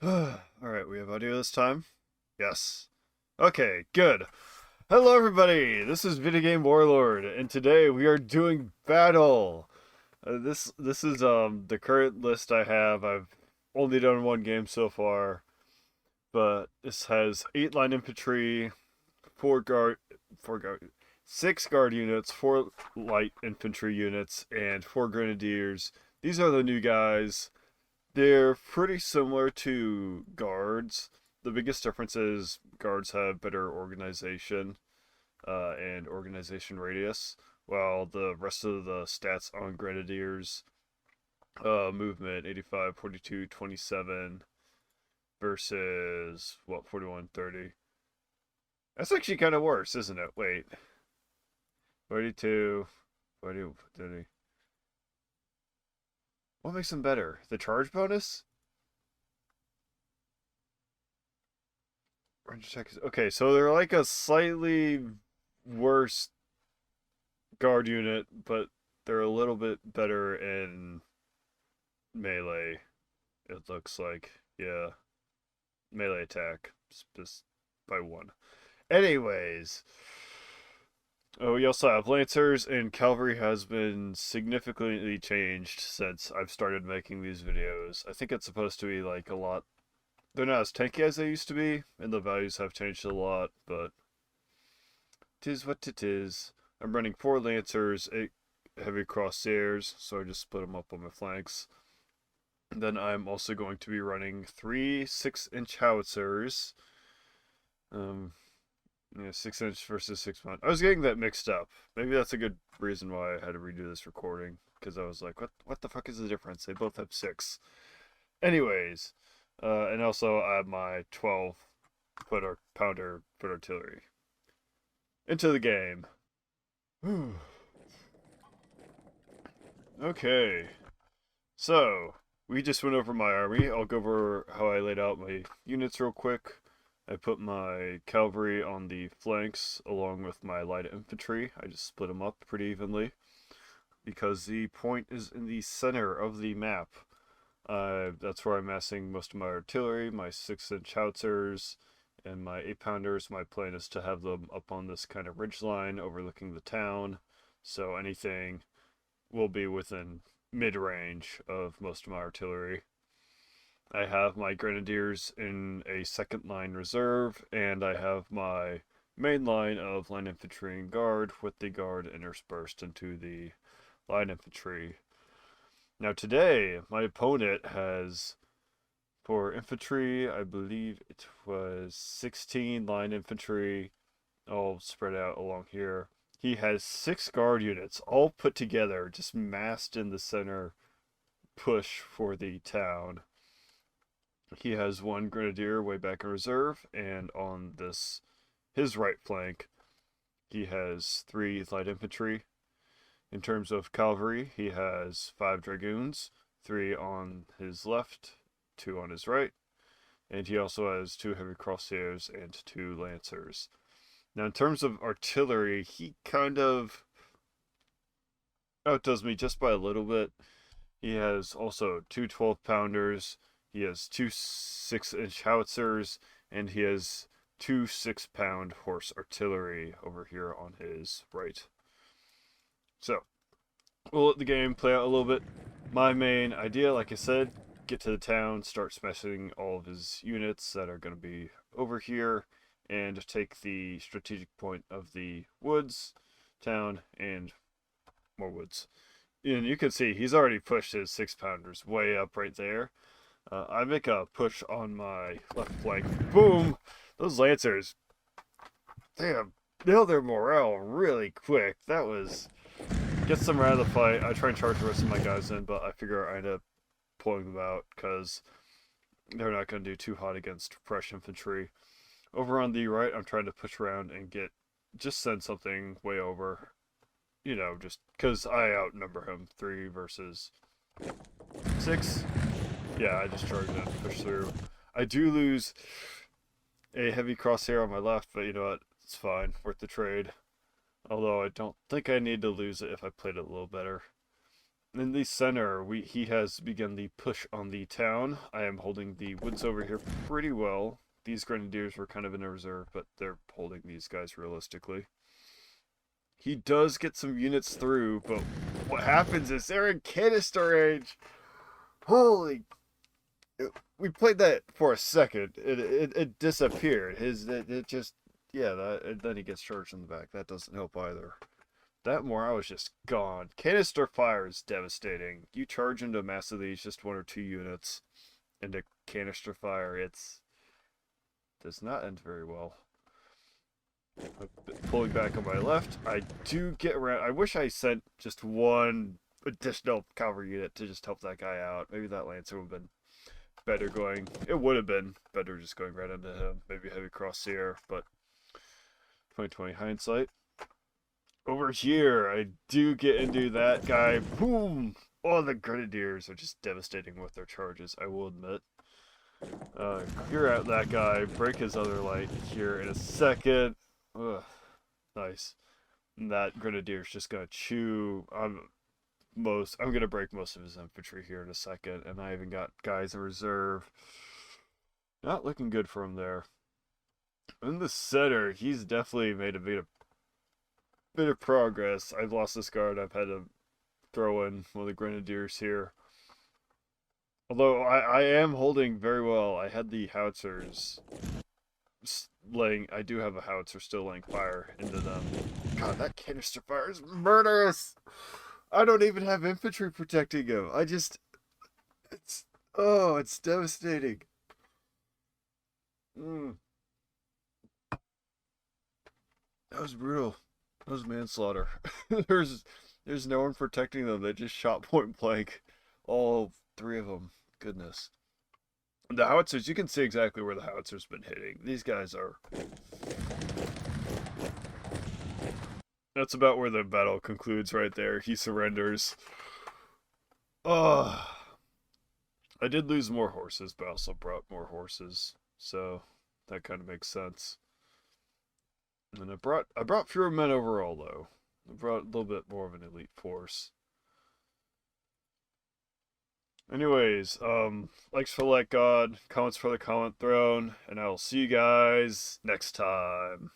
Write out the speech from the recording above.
Alright, we have audio this time? Yes. Okay, good. Hello everybody, this is VideoGameWarlord, and today we are doing battle! This is the current list I have. I've only done one game so far, but this has 8 line infantry, 4 guard, 6 guard units, 4 light infantry units, and 4 grenadiers. These are the new guys. They're pretty similar to guards. The biggest difference is guards have better organization and organization radius, while the rest of the stats on grenadiers, movement 85, 42, 27 versus what 41, 30. That's actually kind of worse, isn't it? Wait, 42, 40, 30. What makes them better? The charge bonus? Range attack is okay, so they're like a slightly worse guard unit, but they're a little bit better in melee. It looks like, yeah, melee attack just by 1. Anyways, oh, we also have lancers, and cavalry has been significantly changed since I've started making these videos. I think it's supposed to be like a lot. They're not as tanky as they used to be, and the values have changed a lot, but 'tis what it is. I'm running 4 lancers, 8 heavy crosshairs, so I just split them up on my flanks. Then I'm also going to be running 3 6-inch howitzers. Yeah, 6-inch versus 6-pound. I was getting that mixed up. Maybe that's a good reason why I had to redo this recording, because I was like, what the fuck is the difference? They both have 6. Anyways, and also I have my 12-pounder foot artillery. Into the game. Okay, so we just went over my army. I'll go over how I laid out my units real quick. I put my cavalry on the flanks along with my light infantry. I just split them up pretty evenly because the point is in the center of the map. That's where I'm massing most of my artillery, my 6-inch howitzers, and my 8-pounders. My plan is to have them up on this kind of ridge line overlooking the town, so anything will be within mid-range of most of my artillery. I have my grenadiers in a second line reserve, and I have my main line of line infantry and guard with the guard interspersed into the line infantry. Now today, my opponent has, for infantry, I believe it was 16 line infantry, all spread out along here. He has 6 guard units, all put together, just massed in the center push for the town. He has 1 grenadier way back in reserve, and on his right flank, he has 3 light infantry. In terms of cavalry, he has 5 dragoons, 3 on his left, 2 on his right, and he also has 2 heavy crosshairs and 2 lancers. Now, in terms of artillery, he kind of outdoes me just by a little bit. He has also 2 12-pounders, he has 2 6-inch howitzers, and he has 2 6-pound horse artillery over here on his right. So, we'll let the game play out a little bit. My main idea, like I said, get to the town, start smashing all of his units that are going to be over here, and take the strategic point of the woods, town, and more woods. And you can see he's already pushed his 6-pounders way up right there. I make a push on my left flank. Boom! Those lancers, they have nailed their morale really quick. That was... Gets them out of the fight. I try and charge the rest of my guys in, but I figure I end up pulling them out because they're not going to do too hot against fresh infantry. Over on the right, I'm trying to push around and just send something way over. You know, just because I outnumber him 3 versus 6. Yeah, I just charge in and push through. I do lose a heavy crosshair on my left, but you know what? It's fine. Worth the trade. Although I don't think I need to lose it if I played it a little better. In the center, he has begun the push on the town. I am holding the woods over here pretty well. These grenadiers were kind of in a reserve, but they're holding these guys realistically. He does get some units through, but what happens is they're in canister range. Holy! We played that for a second. It disappeared. It just, yeah. Then he gets charged in the back. That doesn't help either. That morale is just gone. Canister fire is devastating. You charge into a mass of these, just one or two units, into canister fire. Does not end very well. Pulling back on my left, I do get around. I wish I sent just one additional cavalry unit to just help that guy out. Maybe that lancer would have been better going. It would have been better just going right into him. Maybe heavy crosshair, but 2020 hindsight. Over here, I do get into that guy. Boom! Oh, the grenadiers are just devastating with their charges, I will admit. Clear out that guy, break his other light here in a second. Ugh, nice. And that grenadier's just gonna chew. I'm gonna break most of his infantry here in a second, and I even got guys in reserve. Not looking good for him there. In the center, he's definitely made a bit of progress. I've lost this guard. I've had to throw in one of the grenadiers here. Although I am holding very well. I had the howitzers I do have a howitzer still laying fire into them. God, that canister fire is murderous. I don't even have infantry protecting him. It's devastating. That was brutal. That was manslaughter. there's no one protecting them. They just shot point blank. All three of them. Goodness. The howitzers, you can see exactly where the howitzer's been hitting. These guys are... That's about where the battle concludes right there. He surrenders. Oh, I did lose more horses, but I also brought more horses. So that kind of makes sense. And I brought fewer men overall, though. I brought a little bit more of an elite force. Anyways, likes for Let God, comments for the comment throne, and I will see you guys next time.